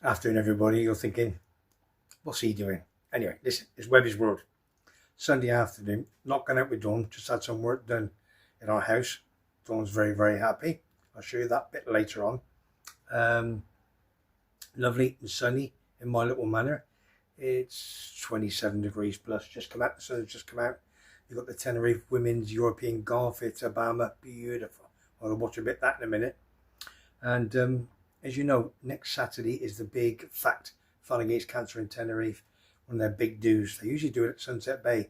Afternoon, everybody. You're thinking, what's he doing? Anyway, listen, it's Webby's World. Sunday afternoon, not going out with Dawn, just had some work done in our house. Dawn's very, very happy. I'll show you that bit later on. Lovely and sunny in my little manor. It's 27 degrees plus. Just come out, the sun's just come out. You've got the Tenerife Women's European Golf. It's Obama. Beautiful. I'll watch a bit of that in a minute. And as you know, next Saturday is the big FACT, Fun Against Cancer in Tenerife. One of their big do's. They usually do it at Sunset Bay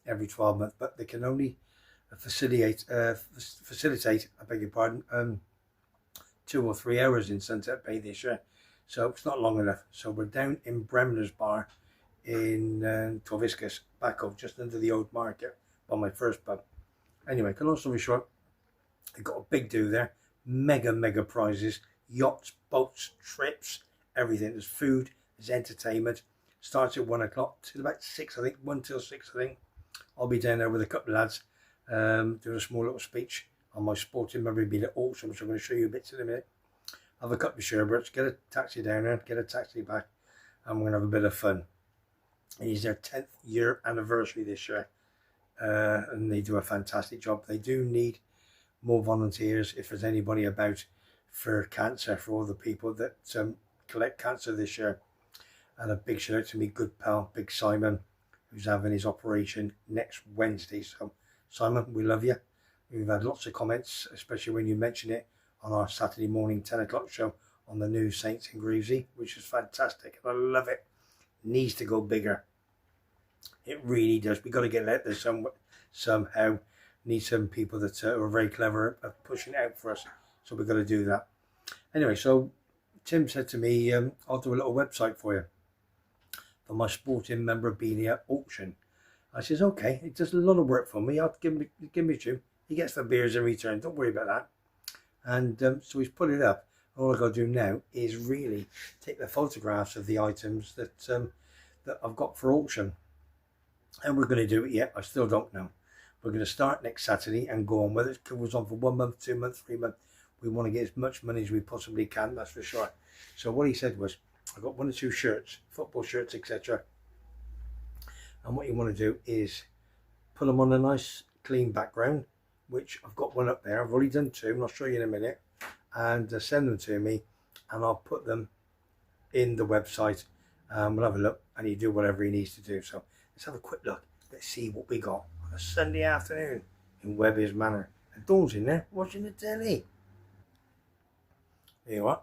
every 12 months, but they can only facilitate, I beg your pardon, 2 or 3 hours in Sunset Bay this year. So it's not long enough. So we're down in Bremner's Bar in Torviscus, back up just under the old market by my first pub. Anyway, long story short, they've got a big do there. Mega prizes, yachts, boats, trips, everything. There's food, there's entertainment. Starts at 1 o'clock till about 6, I think. 1 till 6, I think. I'll be down there with a couple of lads, doing a small little speech on my sporting memorabilia auction, which I'm going to show you a bit in a minute. Have a couple of sherbets, get a taxi down there, get a taxi back, and we're going to have a bit of fun. It is their 10th year anniversary this year, and they do a fantastic job. They do need more volunteers if there's anybody about for cancer, for all the people that collect cancer this year. And a big shout out to me good pal, Big Simon, who's having his operation next Wednesday. So Simon, we love you. We've had lots of comments, especially when you mention it on our Saturday morning 10 o'clock show on the new Saints in Greavesy, which is fantastic. I love it. Needs to go bigger. It really does. We've got to get out there somehow. Need some people that are very clever at pushing it out for us. So we've got to do that. Anyway, so Tim said to me, I'll do a little website for you for my sporting memorabilia auction. I says, okay, it does a lot of work for me. I'll give me two. He gets the beers in return. Don't worry about that. And so he's put it up. All I've got to do now is really take the photographs of the items that that I've got for auction. And we're going to do it yet. I still don't know. We're going to start next Saturday and go on. Whether it goes on for 1 month, 2 months, 3 months, we want to get as much money as we possibly can, that's for sure. So what he said was, I've got 1 or 2 shirts, football shirts, etc. And what you want to do is put them on a nice clean background, which I've got one up there. I've already done 2, and I'll show you in a minute. And send them to me, and I'll put them in the website. We'll have a look, and he do whatever he needs to do. So let's have a quick look. Let's see what we got on a Sunday afternoon in Webby's Manor. And Dawn's in there watching the telly. There you are.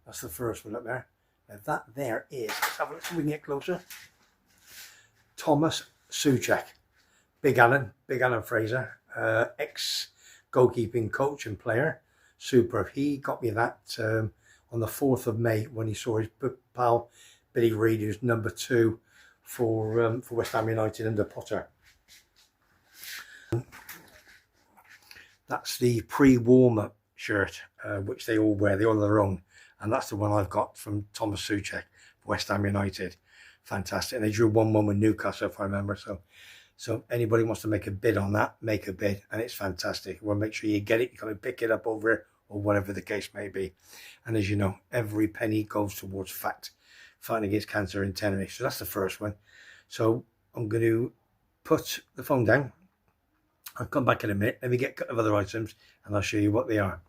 That's the first one up there. Now that there is, let's have a look so we can get closer. Thomas Souček. Big Alan Fraser, ex-goalkeeping coach and player. Superb. He got me that on the 4th of May when he saw his pal Billy Reid, who's number 2 for West Ham United under Potter. That's the pre-warm-up shirt, which they all wear. They all have their own, and that's the one I've got from Thomas Souček for West Ham United. Fantastic. And they drew 1-1 with Newcastle, if I remember. So anybody wants to make a bid on that, make a bid, and it's fantastic. Well, make sure you get it. You can pick it up over here, or whatever the case may be. And as you know, every penny goes towards FACT, Fighting Against Cancer in Tenerife. So that's the first one. So I'm going to put the phone down. I'll come back in a minute. Let me get a couple of other items, and I'll show you what they are.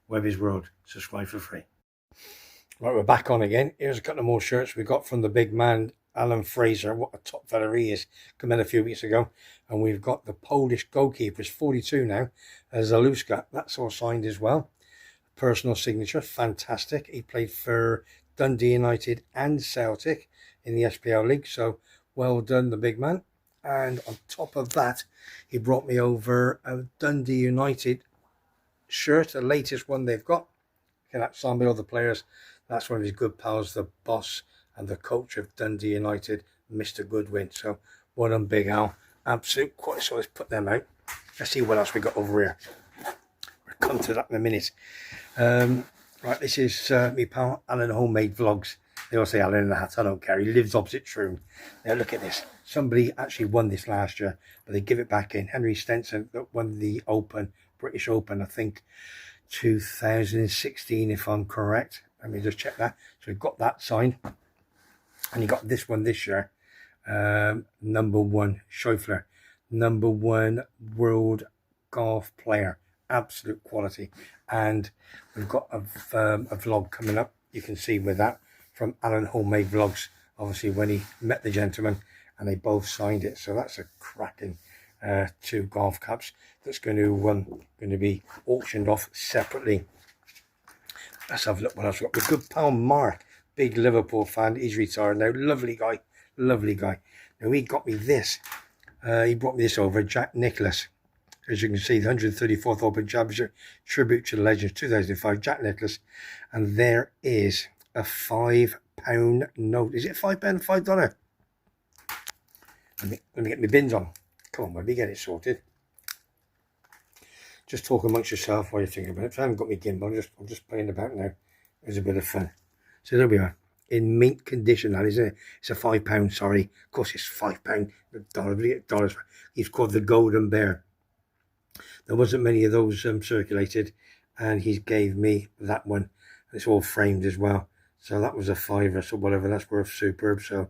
Webby's World. Subscribe for free. Right, we're back on again. Here's a couple more shirts we got from the big man, Alan Fraser. What a top fella he is. Come in a few weeks ago. And we've got the Polish goalkeeper, he's 42 now, Zaluska. That's all signed as well. Personal signature, fantastic. He played for Dundee United and Celtic in the SPL League. So well done, the big man. And on top of that, he brought me over a Dundee United shirt, the latest one they've got. Okay, that's signed by all the players. That's one of his good pals, the boss and the coach of Dundee United, Mr. Goodwin. So well done, Big Al. Absolute quality. So let's put them out. Let's see what else we got over here. We'll come to that in a minute. Right, this is me pal Alan Homemade Vlogs. They all say Alan in the hat. I don't care. He lives opposite Troon. Now look at this. Somebody actually won this last year, but they give it back in. Henry Stenson that won the Open, British Open, I think 2016, if I'm correct. Let me just check that. So we've got that signed. And you got this one this year. #1 Scheffler. #1 world golf player. Absolute quality. And we've got a vlog coming up. You can see with that from Alan Homemade Vlogs. Obviously when he met the gentleman and they both signed it. So that's a cracking 2 golf caps that's going to be auctioned off separately. Let's have a look what else we've got. My good pal Mark, big Liverpool fan. He's retired now. Lovely guy. Lovely guy. Now he got me this. He brought me this over, Jack Nicklaus. As you can see, the 134th Open Championship Tribute to the Legends 2005, Jack Nicklaus. And there is a £5 note. Is it £5, $5? Let me get my bins on. Come on, baby, get it sorted. Just talk amongst yourself while you're thinking about it. If I haven't got my gimbal, I'm just playing about now. It's a bit of fun. So there we are. In mint condition, that isn't it? It's a £5, sorry. Of course it's £5. $. He's called the Golden Bear. There wasn't many of those circulated, and he gave me that one. It's all framed as well. So that was a £5 or whatever. That's worth superb. So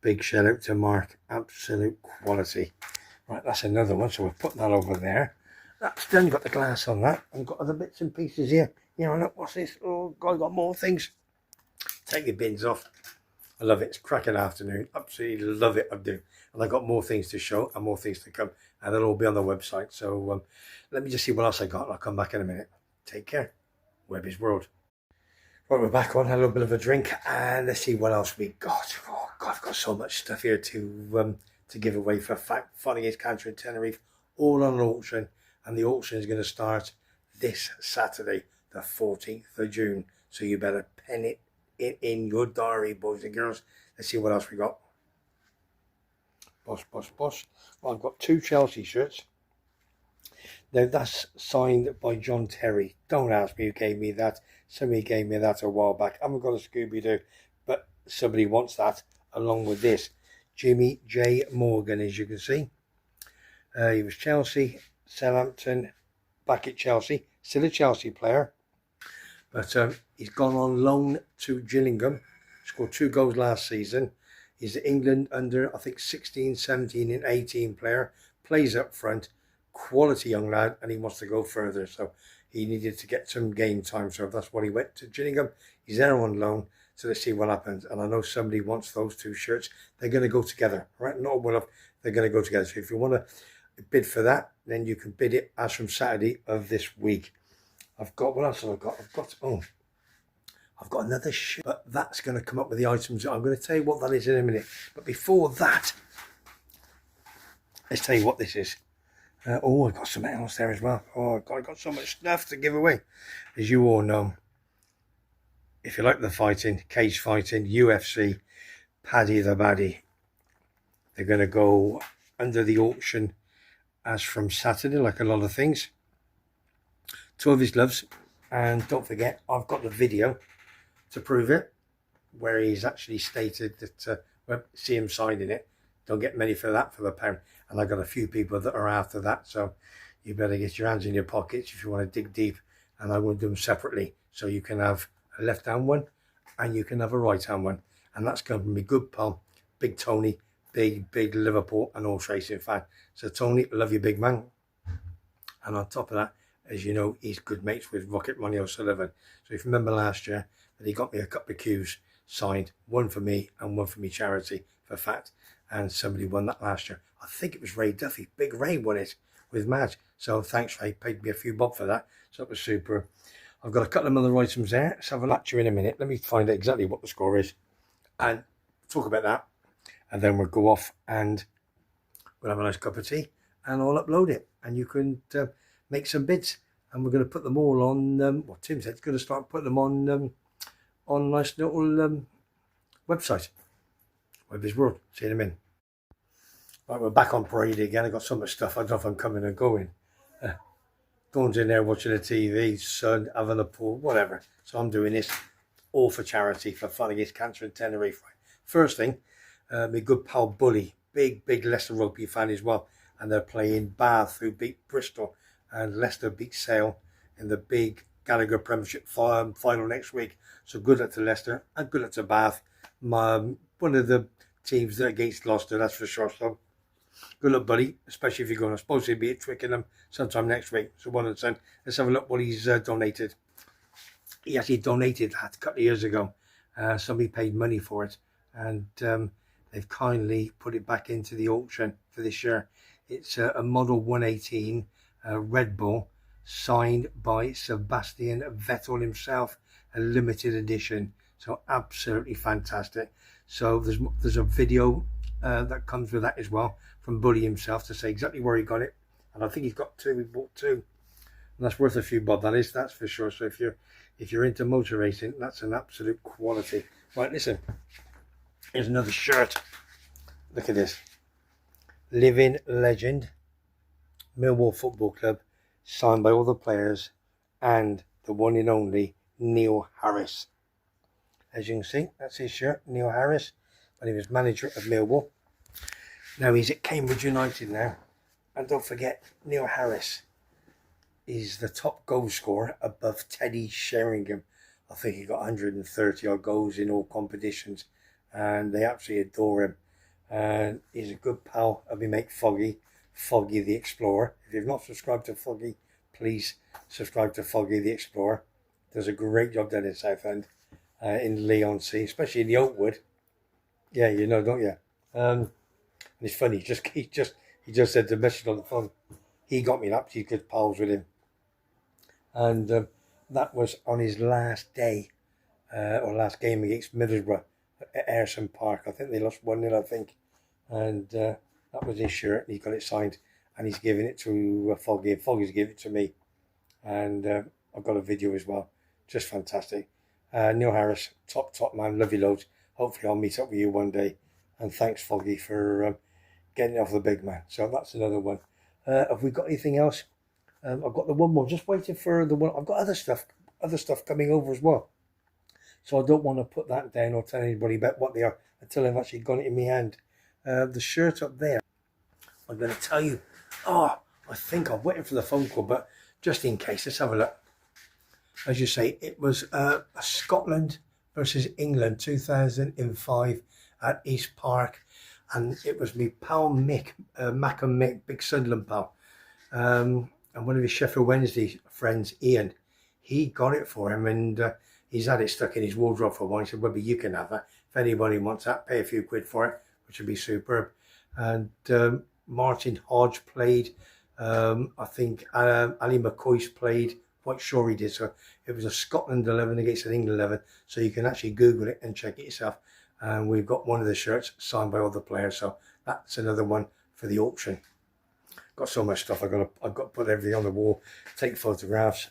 big shout out to Mark. Absolute quality. Right, that's another one. So we'll put that over there. That's done. You've got the glass on that. I've got other bits and pieces here. You know, look, what's this? Oh, God, I've got more things. Take your bins off. I love it. It's a cracking afternoon. Absolutely love it. I do. And I've got more things to show and more things to come. And they'll all be on the website. So let me just see what else I got. And I'll come back in a minute. Take care. Webby's World. Right, we're back on. Had a little bit of a drink. And let's see what else we got. Oh, God, I've got so much stuff here to give away for Fun Against Cancer in Tenerife. All on an auction. And the auction is going to start this Saturday, the 14th of June. So you better pen it in your diary, boys and girls. Let's see what else we got. Boss. Well, I've got 2 Chelsea shirts. Now that's signed by John Terry. Don't ask me who gave me that. Somebody gave me that a while back. I haven't got a Scooby-Doo, but somebody wants that along with this. Jimmy J. Morgan, as you can see. He was Chelsea, Southampton, back at Chelsea. Still a Chelsea player. But he's gone on loan to Gillingham. Scored 2 goals last season. He's England under, I think, 16, 17 and 18 player. Plays up front. Quality young lad. And he wants to go further. So he needed to get some game time. So that's why he went to Gillingham. He's there on loan. So let's see what happens. And I know somebody wants those 2 shirts. They're going to go together. Right? Not one of. They're going to go together. So if you want to bid for that, then you can bid it as from Saturday of this week. I've got, what else have I got? I've got another shirt, but that's going to come up with the items. I'm going to tell you what that is in a minute. But before that, let's tell you what this is. Oh, I've got something else there as well. Oh, God, I've got so much stuff to give away. As you all know, if you like the fighting, cage fighting, UFC, Paddy the Baddie, they're going to go under the auction as from Saturday, like a lot of things. 2 of his gloves, and don't forget, I've got the video to prove it, where he's actually stated that, see him signing it. Don't get many for that for the £1. And I've got a few people that are after that, so you better get your hands in your pockets if you want to dig deep. And I will do them separately, so you can have a left-hand one, and you can have a right-hand one. And that's going to be good pal, Big Tony, big Liverpool and horse racing fan. So Tony, love you, big man. And on top of that, as you know, he's good mates with Rocket Money O'Sullivan. So if you remember last year that he got me a couple of cues signed, one for me and one for me charity for fact. And somebody won that last year. I think it was Ray Duffy. Big Ray won it with Madge. So thanks, Ray. Paid me a few bob for that. So it was super. I've got a couple of other items there. Let's have a lecture in a minute. Let me find out exactly what the score is and talk about that. And then we'll go off and we'll have a nice cup of tea and I'll upload it. And you can make some bids, and we're going to put them all on. Well, Tim said he's going to start putting them on a nice little website. Webby's World. See you in a minute. Right, we're back on parade again. I've got so much stuff. I don't know if I'm coming and going. Dawn's in there watching the TV, son, having a pool, whatever. So I'm doing this all for charity, for Fun Against Cancer in Tenerife. First thing, my good pal Bully, big Leicester Rugby fan as well. And they're playing Bath, who beat Bristol. And Leicester beat Sale in the big Gallagher Premiership final next week. So good luck to Leicester and good luck to Bath. One of the teams that against Gloucester, that's for sure. So good luck, buddy, especially if you're going to supposed to be at Twickenham sometime next week. So well done. Let's have a look what he's donated. He actually donated that a couple of years ago. Somebody paid money for it, and they've kindly put it back into the auction for this year. It's a Model 118 Red Bull, signed by Sebastian Vettel himself, a limited edition. So absolutely fantastic. So there's a video that comes with that as well from Buddy himself to say exactly where he got it, and I think he's got two. He bought two, and that's worth a few bob. That's for sure. So if you're into motor racing, that's an absolute quality. Right, listen. Here's another shirt. Look at this. Living Legend, Millwall Football Club, signed by all the players and the one and only Neil Harris. As you can see, that's his shirt, Neil Harris, when he was manager of Millwall. Now he's at Cambridge United now. And don't forget, Neil Harris is the top goal scorer above Teddy Sheringham. I think he got 130 odd goals in all competitions, and they absolutely adore him. And he's a good pal of my mate Foggy the Explorer. If you've not subscribed to Foggy, please subscribe to Foggy the Explorer. Does a great job down in Southend, in Leigh-on-Sea, especially in the Oakwood. Yeah, you know, don't you? And it's funny. He just said the message on the phone. He got me up. He's good pals with him. And that was on his last day, or last game against Middlesbrough at Ayerson Park. I think they lost 1-0, I think. And that was his shirt. He got it signed, and he's giving it to Foggy. And Foggy's giving it to me. And I've got a video as well. Just fantastic. Neil Harris, top man. Love you loads. Hopefully I'll meet up with you one day. And thanks, Foggy, for getting it off the big man. So that's another one. Have we got anything else? I've got the one more. Just waiting for the one. I've got other stuff coming over as well. So I don't want to put that down or tell anybody about what they are until I've actually got it in my hand. The shirt up there, I'm going to tell you. Oh, I think I'm waiting for the phone call, but just in case, let's have a look. As you say, it was Scotland versus England 2005 at East Park, and it was me pal Mick, Mac and Mick, big Sunderland pal, and one of his Sheffield Wednesday friends, Ian. He got it for him, and he's had it stuck in his wardrobe for a while. He said, "Webby, you can have that. If anybody wants that, pay a few quid for it," which would be superb. And Martin Hodge played. I think Ali McCoy's played. Quite sure he did. So it was a Scotland 11 against an England 11. So you can actually Google it and check it yourself. And we've got one of the shirts signed by all the players. So that's another one for the auction. Got so much stuff. I've got to put everything on the wall, take photographs,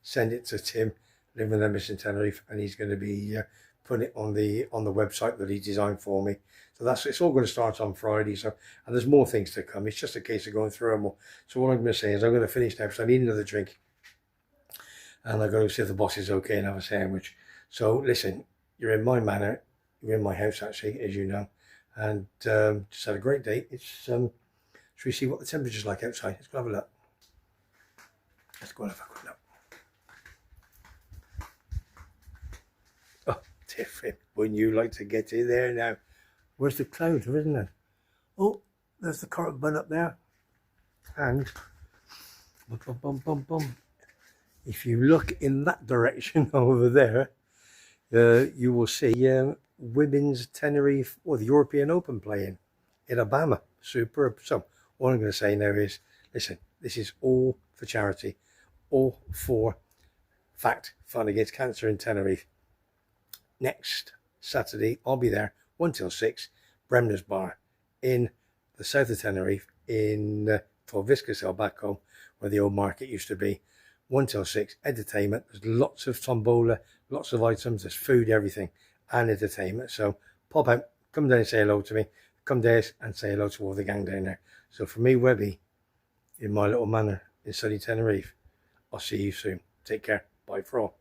send it to Tim, living in Missing Tenerife, and he's going to be putting it on the website that he designed for me. So it's all going to start on Friday. So, and there's more things to come. It's just a case of going through them all. So what I'm going to say is I'm going to finish now because I need another drink, and I'm going to see if the boss is okay and have a sandwich. So listen, you're in my manor, you're in my house actually, as you know, and just had a great day. It's should we see what the temperature's like outside? Let's go have a look. Let's go and have a quick look. Oh, different. Wouldn't you like to get in there now? Where's the clouds, isn't it? Oh, there's the currant bun up there. And if you look in that direction over there, you will see women's Tenerife, or the European Open playing in Alabama. Superb. So all I'm going to say now is, listen, this is all for charity, all for fact, fun against cancer in Tenerife. Next Saturday, I'll be there 1 till 6, Bremner's Bar in the south of Tenerife, in Torviscas, back home, where the old market used to be. 1 till 6, entertainment. There's lots of tombola, lots of items, there's food, everything, and entertainment. So pop out, come down and say hello to me. Come down and say hello to all the gang down there. So for me, Webby, in my little manor in sunny Tenerife, I'll see you soon. Take care. Bye for all.